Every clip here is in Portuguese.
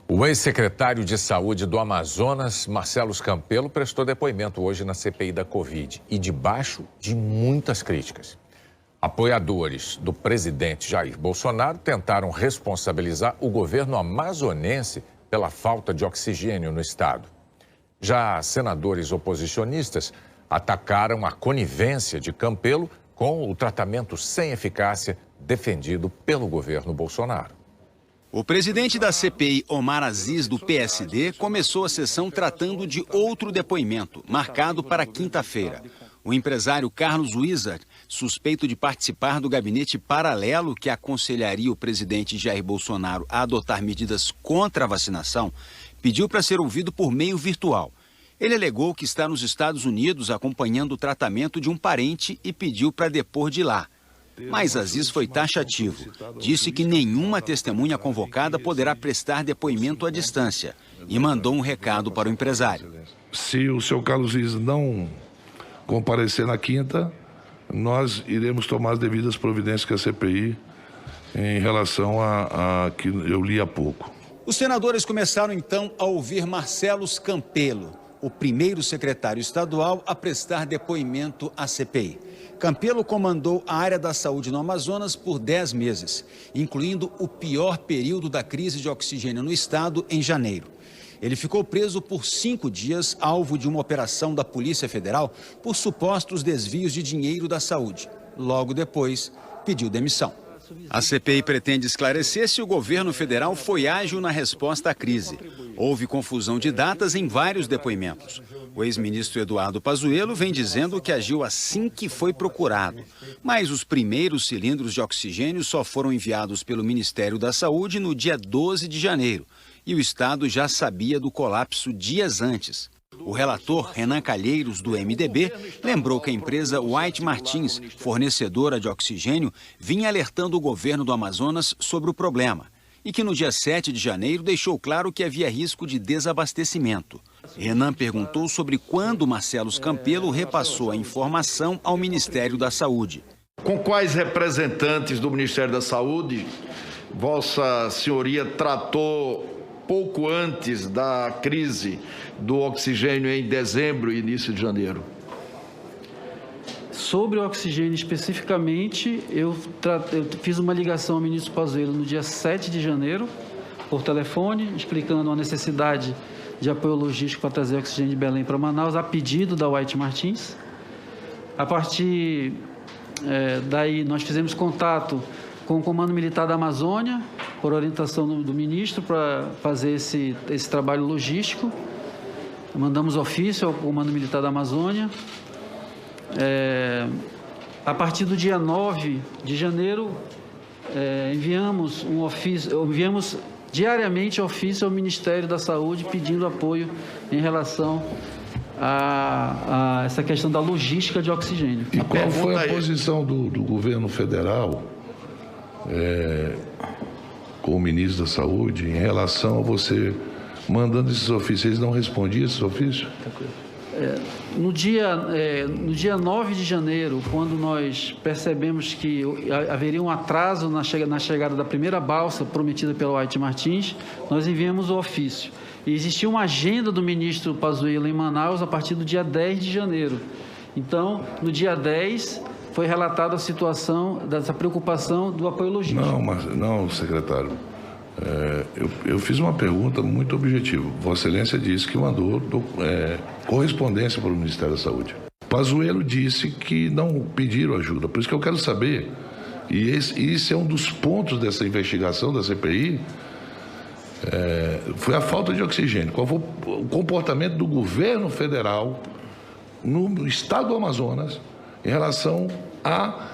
O ex-secretário de Saúde do Amazonas, Marcelo Campelo, prestou depoimento hoje na CPI da Covid e debaixo de muitas críticas. Apoiadores do presidente Jair Bolsonaro tentaram responsabilizar o governo amazonense pela falta de oxigênio no estado. Já senadores oposicionistas atacaram a conivência de Campelo com o tratamento sem eficácia defendido pelo governo Bolsonaro. O presidente da CPI, Omar Aziz, do PSD, começou a sessão tratando de outro depoimento, marcado para quinta-feira. O empresário Carlos Wizard, suspeito de participar do gabinete paralelo que aconselharia o presidente Jair Bolsonaro a adotar medidas contra a vacinação, pediu para ser ouvido por meio virtual. Ele alegou que está nos Estados Unidos acompanhando o tratamento de um parente e pediu para depor de lá. Mas Aziz foi taxativo. Disse que nenhuma testemunha convocada poderá prestar depoimento à distância e mandou um recado para o empresário. Se o senhor Carlos Wizard não comparecer na quinta, nós iremos tomar as devidas providências com a CPI em relação a que eu li há pouco. Os senadores começaram então a ouvir Marcelo Campelo, o primeiro secretário estadual a prestar depoimento à CPI. Campelo comandou a área da saúde no Amazonas por 10 meses, incluindo o pior período da crise de oxigênio no estado em janeiro. Ele ficou preso por 5 dias, alvo de uma operação da Polícia Federal por supostos desvios de dinheiro da saúde. Logo depois, pediu demissão. A CPI pretende esclarecer se o governo federal foi ágil na resposta à crise. Houve confusão de datas em vários depoimentos. O ex-ministro Eduardo Pazuello vem dizendo que agiu assim que foi procurado. Mas os primeiros cilindros de oxigênio só foram enviados pelo Ministério da Saúde no dia 12 de janeiro. E o Estado já sabia do colapso dias antes. O relator Renan Calheiros, do MDB, lembrou que a empresa White Martins, fornecedora de oxigênio, vinha alertando o governo do Amazonas sobre o problema e que no dia 7 de janeiro deixou claro que havia risco de desabastecimento. Renan perguntou sobre quando Marcelo Campelo repassou a informação ao Ministério da Saúde. Com quais representantes do Ministério da Saúde Vossa Senhoria tratou pouco antes da crise do oxigênio em dezembro e início de janeiro? Sobre o oxigênio especificamente, eu fiz uma ligação ao ministro Pazuello no dia 7 de janeiro, por telefone, explicando a necessidade de apoio logístico para trazer oxigênio de Belém para Manaus, a pedido da White Martins. A partir daí, nós fizemos contato com o Comando Militar da Amazônia, por orientação do ministro, para fazer esse trabalho logístico. Mandamos ofício ao Comando Militar da Amazônia. A partir do dia 9 de janeiro, enviamos diariamente ofício ao Ministério da Saúde pedindo apoio em relação a essa questão da logística de oxigênio. E qual foi a posição do governo federal com o ministro da Saúde em relação a você mandando esses ofícios? Eles não respondiam esses ofícios? No dia 9 de janeiro, quando nós percebemos que haveria um atraso na chegada da primeira balsa prometida pela White Martins, nós enviamos o ofício. E existia uma agenda do ministro Pazuello em Manaus a partir do dia 10 de janeiro. Então, no dia 10, foi relatada a situação dessa preocupação do apoio logístico. Não, secretário. Eu fiz uma pergunta muito objetiva. Vossa Excelência disse que mandou correspondência para o Ministério da Saúde. Pazuello disse que não pediram ajuda. Por isso que eu quero saber, e esse é um dos pontos dessa investigação da CPI, foi a falta de oxigênio. Qual foi o comportamento do governo federal no estado do Amazonas em relação à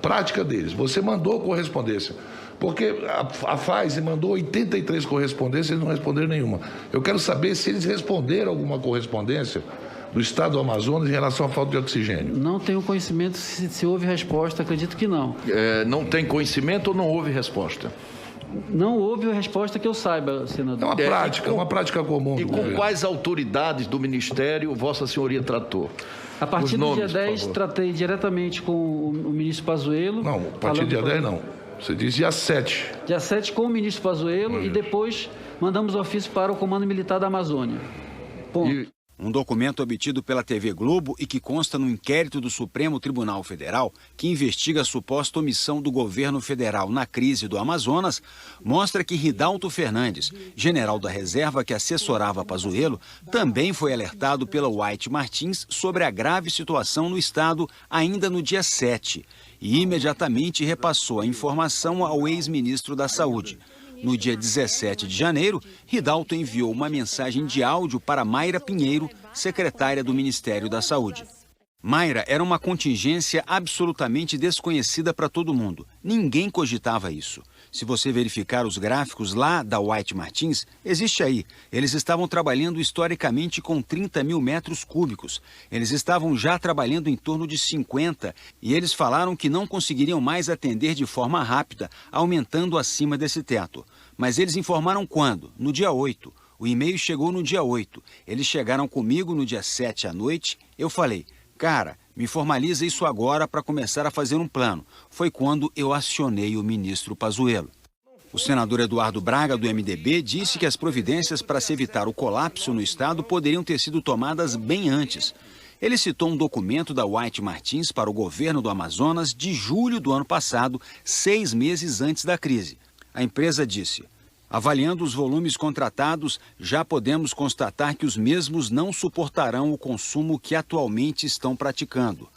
prática deles? Você mandou correspondência. Porque a Pfizer mandou 83 correspondências e eles não responderam nenhuma. Eu quero saber se eles responderam alguma correspondência do estado do Amazonas em relação à falta de oxigênio. Não tenho conhecimento se houve resposta, acredito que não. Não tem conhecimento ou não houve resposta? Não houve resposta que eu saiba, senador. É uma prática comum. E do com governo. quais autoridades do Ministério Vossa Senhoria tratou? A partir Os do nomes, dia por 10, favor. tratei diretamente com o ministro Pazuello. Não, a partir do dia 10 não. Você disse dia 7. Dia 7 com o ministro Pazuello e depois mandamos ofício para o Comando Militar da Amazônia. Ponto. Um documento obtido pela TV Globo e que consta no inquérito do Supremo Tribunal Federal, que investiga a suposta omissão do governo federal na crise do Amazonas, mostra que Ridalto Fernandes, general da reserva que assessorava Pazuello, também foi alertado pela White Martins sobre a grave situação no estado ainda no dia 7 e imediatamente repassou a informação ao ex-ministro da Saúde. No dia 17 de janeiro, Ridalto enviou uma mensagem de áudio para Mayra Pinheiro, secretária do Ministério da Saúde. Mayra era uma contingência absolutamente desconhecida para todo mundo. Ninguém cogitava isso. Se você verificar os gráficos lá da White Martins, existe aí. Eles estavam trabalhando historicamente com 30 mil metros cúbicos. Eles estavam já trabalhando em torno de 50 e eles falaram que não conseguiriam mais atender de forma rápida, aumentando acima desse teto. Mas eles informaram quando? No dia 8. O e-mail chegou no dia 8. Eles chegaram comigo no dia 7 à noite. Eu falei: cara, me formaliza isso agora para começar a fazer um plano. Foi quando eu acionei o ministro Pazuello. O senador Eduardo Braga, do MDB, disse que as providências para se evitar o colapso no estado poderiam ter sido tomadas bem antes. Ele citou um documento da White Martins para o governo do Amazonas de julho do ano passado, 6 meses antes da crise. A empresa disse: avaliando os volumes contratados, já podemos constatar que os mesmos não suportarão o consumo que atualmente estão praticando.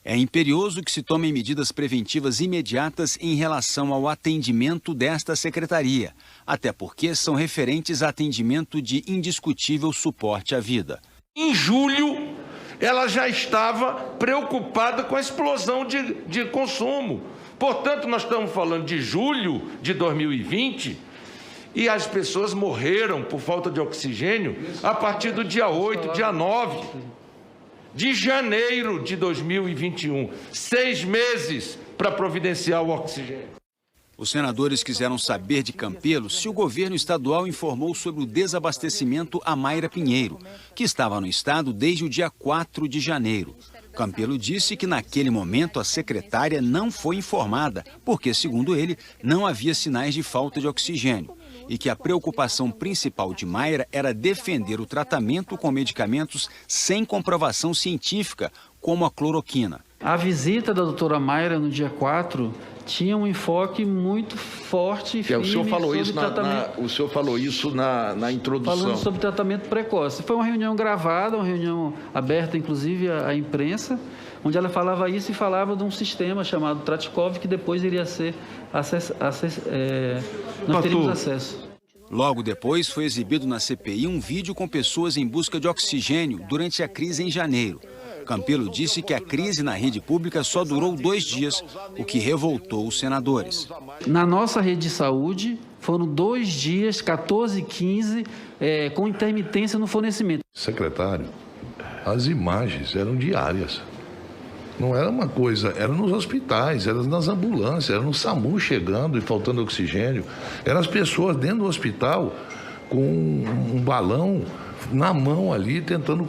É imperioso que se tomem medidas preventivas imediatas em relação ao atendimento desta secretaria, até porque são referentes a atendimento de indiscutível suporte à vida. Em julho, ela já estava preocupada com a explosão de consumo. Portanto, nós estamos falando de julho de 2020 e as pessoas morreram por falta de oxigênio a partir do dia 8, dia 9 de janeiro de 2021. 6 meses para providenciar o oxigênio. Os senadores quiseram saber de Campelo se o governo estadual informou sobre o desabastecimento a Mayra Pinheiro, que estava no estado desde o dia 4 de janeiro. Campelo disse que naquele momento a secretária não foi informada, porque, segundo ele, não havia sinais de falta de oxigênio. E que a preocupação principal de Mayra era defender o tratamento com medicamentos sem comprovação científica, como a cloroquina. A visita da doutora Mayra no dia 4 tinha um enfoque muito forte e firme O senhor falou sobre isso tratamento. o senhor falou isso na introdução. Falando sobre tratamento precoce. Foi uma reunião gravada, uma reunião aberta, inclusive, à imprensa, onde ela falava isso e falava de um sistema chamado Tratikov, que depois iria ser nós teríamos acesso. Logo depois, foi exibido na CPI um vídeo com pessoas em busca de oxigênio durante a crise em janeiro. Campelo disse que a crise na rede pública só durou 2 dias, o que revoltou os senadores. Na nossa rede de saúde, foram 2 dias, 14 e 15, com intermitência no fornecimento. Secretário, as imagens eram diárias. Não era uma coisa, era nos hospitais, era nas ambulâncias, era no SAMU chegando e faltando oxigênio. Eram as pessoas dentro do hospital com um balão na mão ali, tentando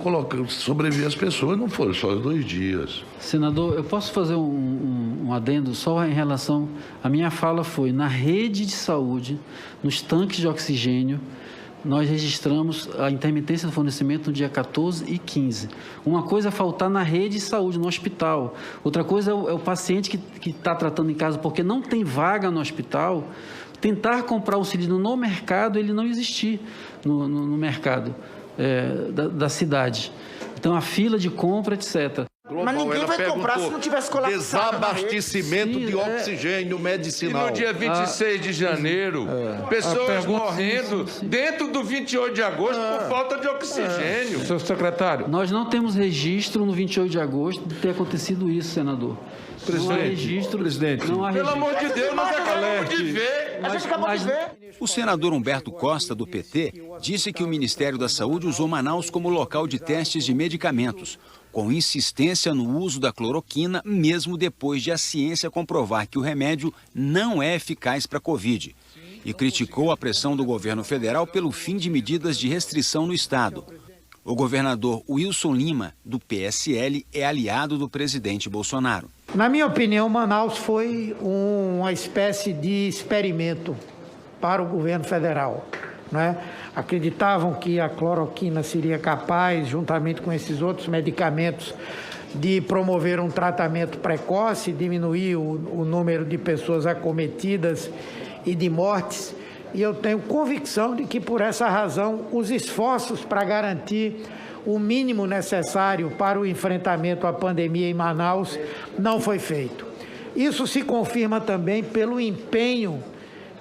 sobreviver as pessoas. Não foram só 2 dias. Senador, eu posso fazer um adendo só em relação... A minha fala foi, na rede de saúde, nos tanques de oxigênio, nós registramos a intermitência do fornecimento no dia 14 e 15. Uma coisa é faltar na rede de saúde, no hospital. Outra coisa é o paciente que está tratando em casa porque não tem vaga no hospital, tentar comprar o cilindro no mercado, ele não existir no mercado da cidade. Então, a fila de compra, etc. Mas ninguém vai comprar se não tivesse colapsado. Desabastecimento de oxigênio medicinal. E no dia 26 de janeiro, pessoas morrendo dentro do 28 de agosto por falta de oxigênio. Senhor secretário. Nós não temos registro no 28 de agosto de ter acontecido isso, senador. Não há registro. Presidente. Não há registro. Pelo amor de Deus, nós acabamos de ver. A gente acabou de ver. O senador Humberto Costa, do PT, disse que o Ministério da Saúde usou Manaus como local de testes de medicamentos, com insistência no uso da cloroquina, mesmo depois de a ciência comprovar que o remédio não é eficaz para a Covid. e criticou a pressão do governo federal pelo fim de medidas de restrição no estado. O governador Wilson Lima, do PSL, é aliado do presidente Bolsonaro. Na minha opinião, Manaus foi uma espécie de experimento para o governo federal, né? Acreditavam que a cloroquina seria capaz, juntamente com esses outros medicamentos, de promover um tratamento precoce, diminuir o número de pessoas acometidas e de mortes. E eu tenho convicção de que, por essa razão, os esforços para garantir o mínimo necessário para o enfrentamento à pandemia em Manaus não foi feito. Isso se confirma também pelo empenho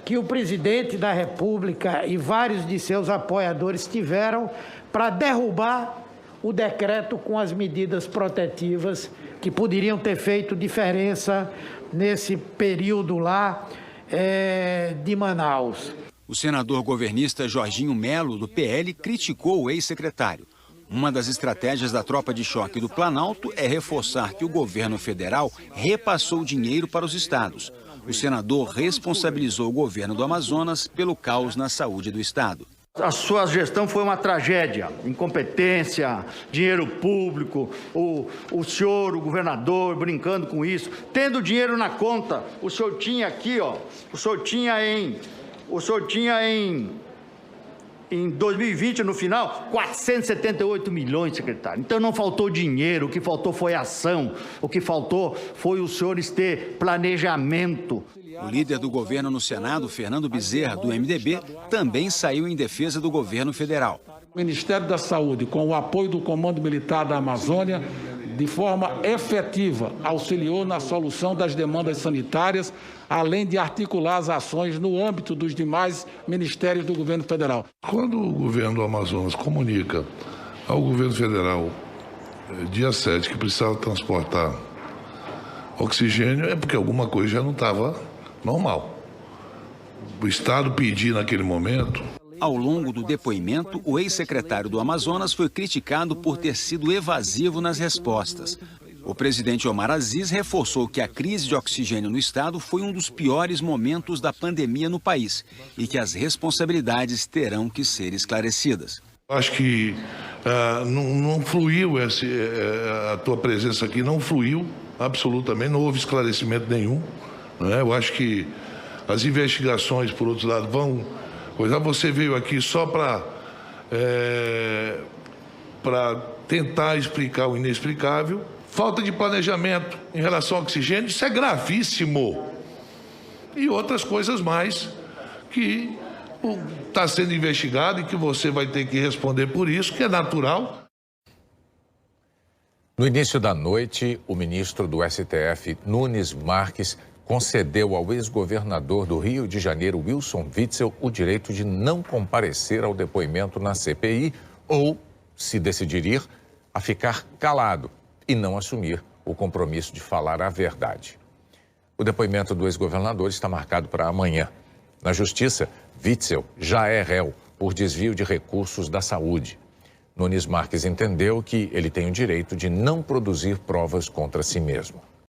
que o presidente da República e vários de seus apoiadores tiveram para derrubar o decreto com as medidas protetivas que poderiam ter feito diferença nesse período lá de Manaus. O senador governista Jorginho Melo, do PL, criticou o ex-secretário. Uma das estratégias da tropa de choque do Planalto é reforçar que o governo federal repassou dinheiro para os estados. O senador responsabilizou o governo do Amazonas pelo caos na saúde do estado. A sua gestão foi uma tragédia, incompetência, dinheiro público, o senhor, o governador, brincando com isso, tendo dinheiro na conta. O senhor tinha aqui, ó, o senhor tinha em 2020, no final, 478 milhões, secretário. Então não faltou dinheiro, o que faltou foi ação, o que faltou foi os senhores ter planejamento. O líder do governo no Senado, Fernando Bezerra, do MDB, também saiu em defesa do governo federal. O Ministério da Saúde, com o apoio do Comando Militar da Amazônia, de forma efetiva, auxiliou na solução das demandas sanitárias, além de articular as ações no âmbito dos demais ministérios do governo federal. Quando o governo do Amazonas comunica ao governo federal, dia 7, que precisava transportar oxigênio, é porque alguma coisa já não estava normal. O Estado pedir naquele momento. Ao longo do depoimento, o ex-secretário do Amazonas foi criticado por ter sido evasivo nas respostas. O presidente Omar Aziz reforçou que a crise de oxigênio no estado foi um dos piores momentos da pandemia no país e que as responsabilidades terão que ser esclarecidas. Acho que não fluiu, a tua presença aqui não fluiu absolutamente, não houve esclarecimento nenhum. Né? Eu acho que as investigações, por outro lado, vão... Pois você veio aqui só para tentar explicar o inexplicável. Falta de planejamento em relação ao oxigênio, isso é gravíssimo. E outras coisas mais que está sendo investigado e que você vai ter que responder por isso, que é natural. No início da noite, o ministro do STF, Nunes Marques, concedeu ao ex-governador do Rio de Janeiro, Wilson Witzel, o direito de não comparecer ao depoimento na CPI ou, se decidir ir, a ficar calado e não assumir o compromisso de falar a verdade. O depoimento do ex-governador está marcado para amanhã. Na Justiça, Witzel já é réu por desvio de recursos da saúde. Nunes Marques entendeu que ele tem o direito de não produzir provas contra si mesmo.